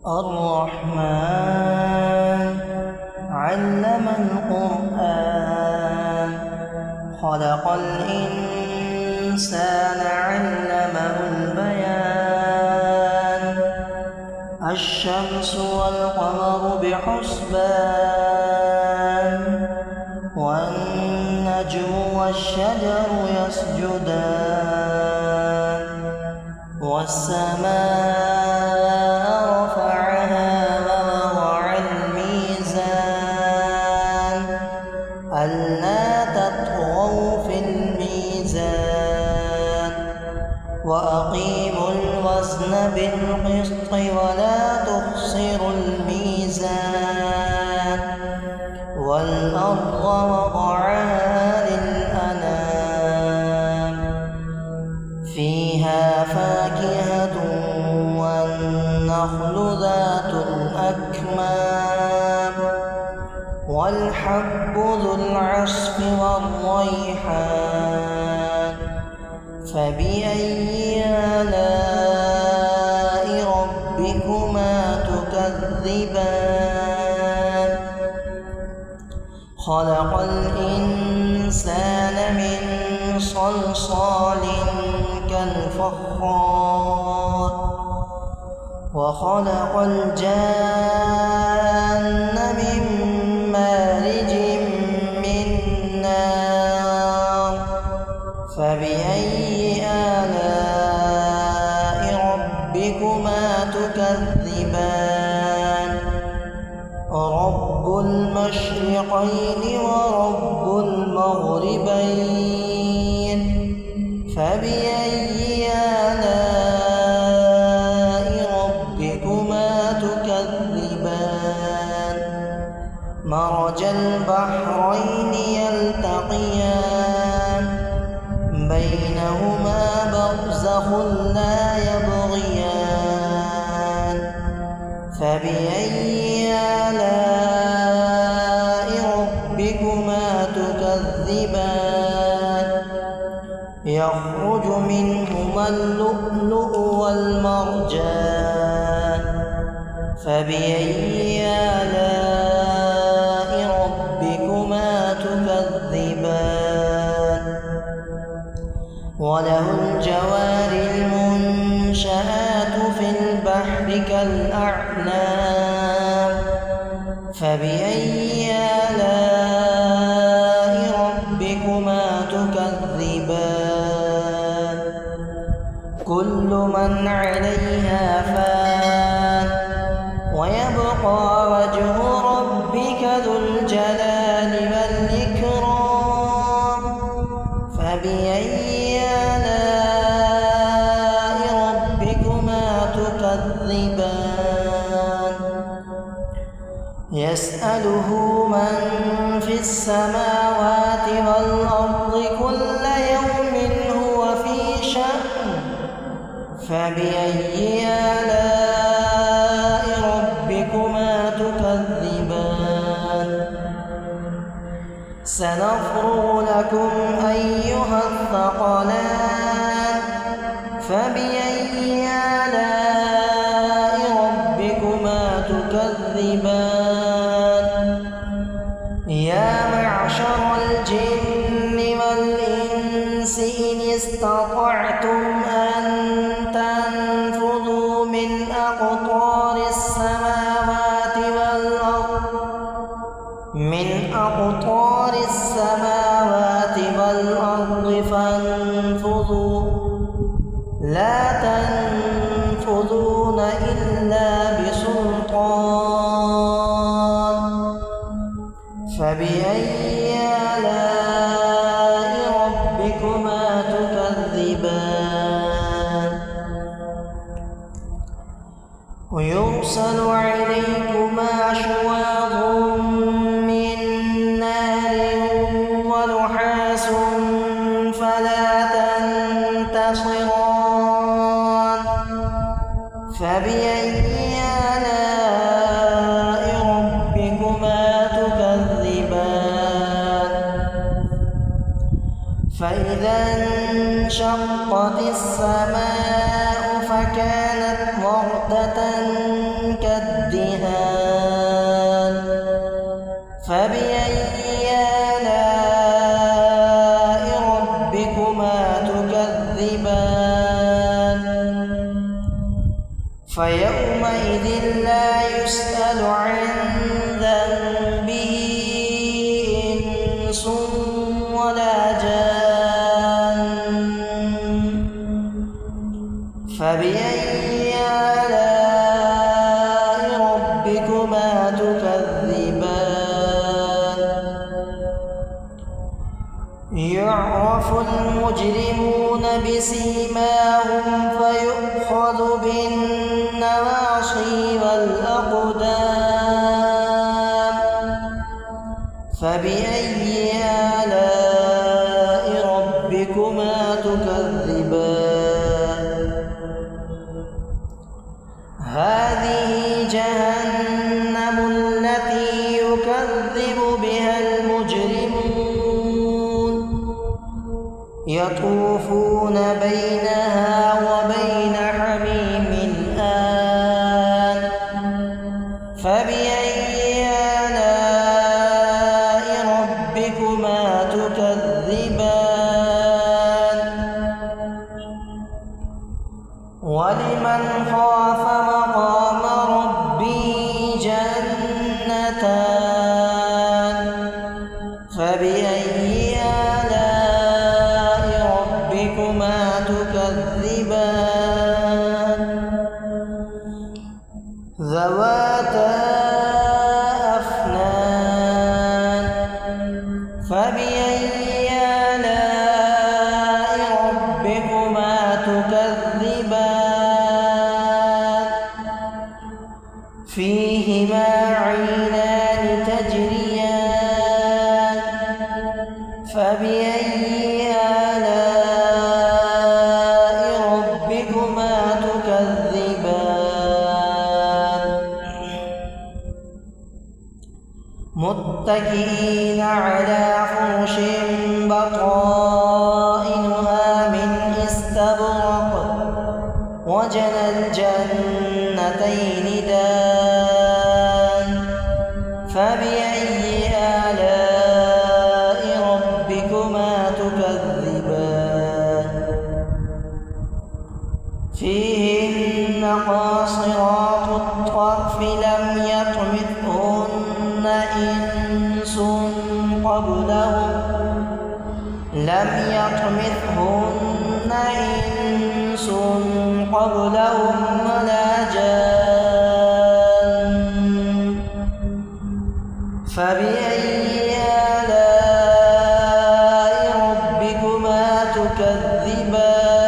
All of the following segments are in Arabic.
الرحمن علم القرآن خلق الإنسان علمه البيان الشمس والقمر بحسبان والنجم والشجر يسجدان والسماء رفعها ووضع الميزان ألا تطغوا في الميزان وأقيموا الوزن بالقسط ولا تخسروا الميزان والأرض وضعها للأنام فيها فاكهة والنخل ذات الأكمام والحب ذو العصف والريحان فبأي آلاء ربكما تكذبان خلق الإنسان من صلصال كالفخار وخلق الجان من مارج من نار فبأي آلاء ربكما تكذبان رب المشرقين ورب المغربين فبأي آلاء ربكما تكذبان مرج البحرين يلتقيان بينهما برزخ لا يبغيان فبأي آلاء ربكما تكذبان يخرج منهما اللؤلؤ والمرجان فبأي آلاء ربكما تكذبان وله الجوار المنشآت في البحر كالأعلام فبأي آلاء ربكما تكذبان كل من عليها فان ويبقى وجه ربك ذو الجلال والإكرام فبأي آلاء ربكما تكذبان يسأله من في السماوات والأرض كل يوم هو في شأن فبأي آلاء ربكما تكذبان سنفرغ لكم أيها الثقلان فبأي آلاء ربكما تكذبان يا معشر الجن والإنس إن استطعتم أن تنفذوا من أقطار السماوات والأرض فانفذوا لا تنفذون إلا بسلطان فبأي آلاء ربكما تكذبان ويرسل عليكما شواظ من نار ونحاس فلا تنتصران فبأي آلاء ربكما تكذبان فإذا انشقت السماء فكانت وردة فيومئذ لا يسأل عن ذنبه إنس ولا جان. فبأي آلاء ربكما تكذبان. يعرف المجرمون بسيماهم فيؤخذ بالنواصي والأقدام. فبأي آلاء ربكما تكذبان. هذه جهنم التي يكذب بها المجرمون يطوفون بينها وبين حميم آن. فبأي آلاء ربكما تكذبان. ولمن خاف مقام ربه جنتان. فبأي آلاء ربكما تكذبان. ذواتا أفنان. فبأي آلاء ربكما تكذبان. فيهما عينان تجريان. فبأي آلاء ربكما تكذبان. متكئين على فرش بطائنها من استبرق وجنى الجنتين دان. فبأي آلاء ربكما تكذبان. فيهن قاصرات الطرف لم يطمثهن إنس قبلهم ولا جان. فبأي آلاء ربكما تكذبان.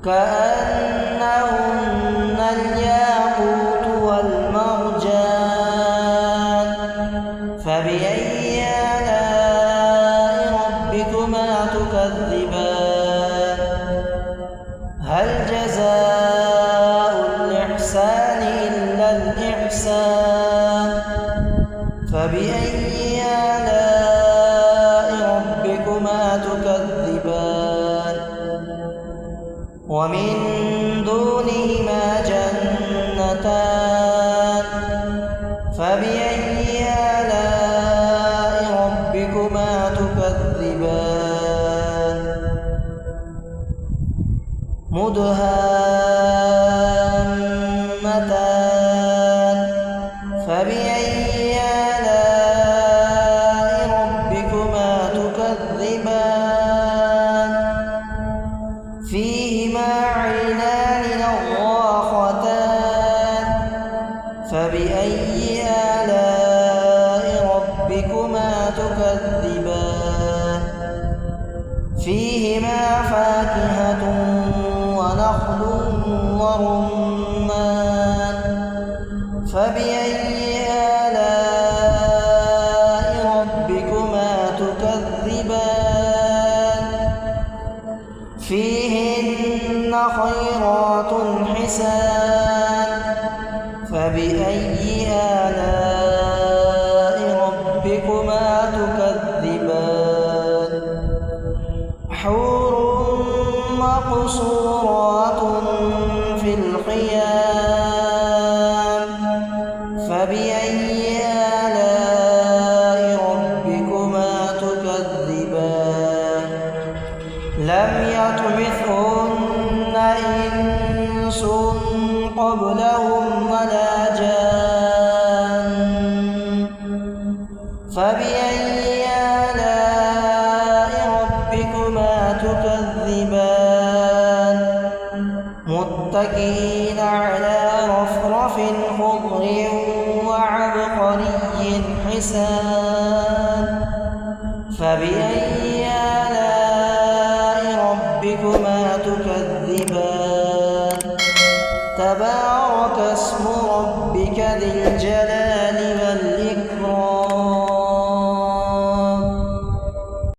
كأنهن الياقوت والمرجان. فبأي آلاء ربكما تكذبان. هل جزاء الإحسان إلا الإحسان. فبأي آلاء ربكما تكذبان. ومن دونهما جنتان. فبأي آلاء ربكما تكذبان. مدهامتان. فبأي آلاء ربكما تكذبان. فيهما عينان نضاختان. فبأي آلاء ربكما تكذبان. فيهما فاكهة ونخل ورمان. فبأي آلاء ربكما تكذبان. فيهن خيرات حسان. فبأي آلاء ربكما تكذبان. حور مقصورات في الخيام. فبأي آلاء ربكما تكذبان. لم يطمثهن إنس قبلهم ولا جان فبأي آلاء ربكما تكذبان متكئين على رفرف خضر وعبقري حسان فبأي آلاء ربكما تكذبان تبارك اسم ربك ذي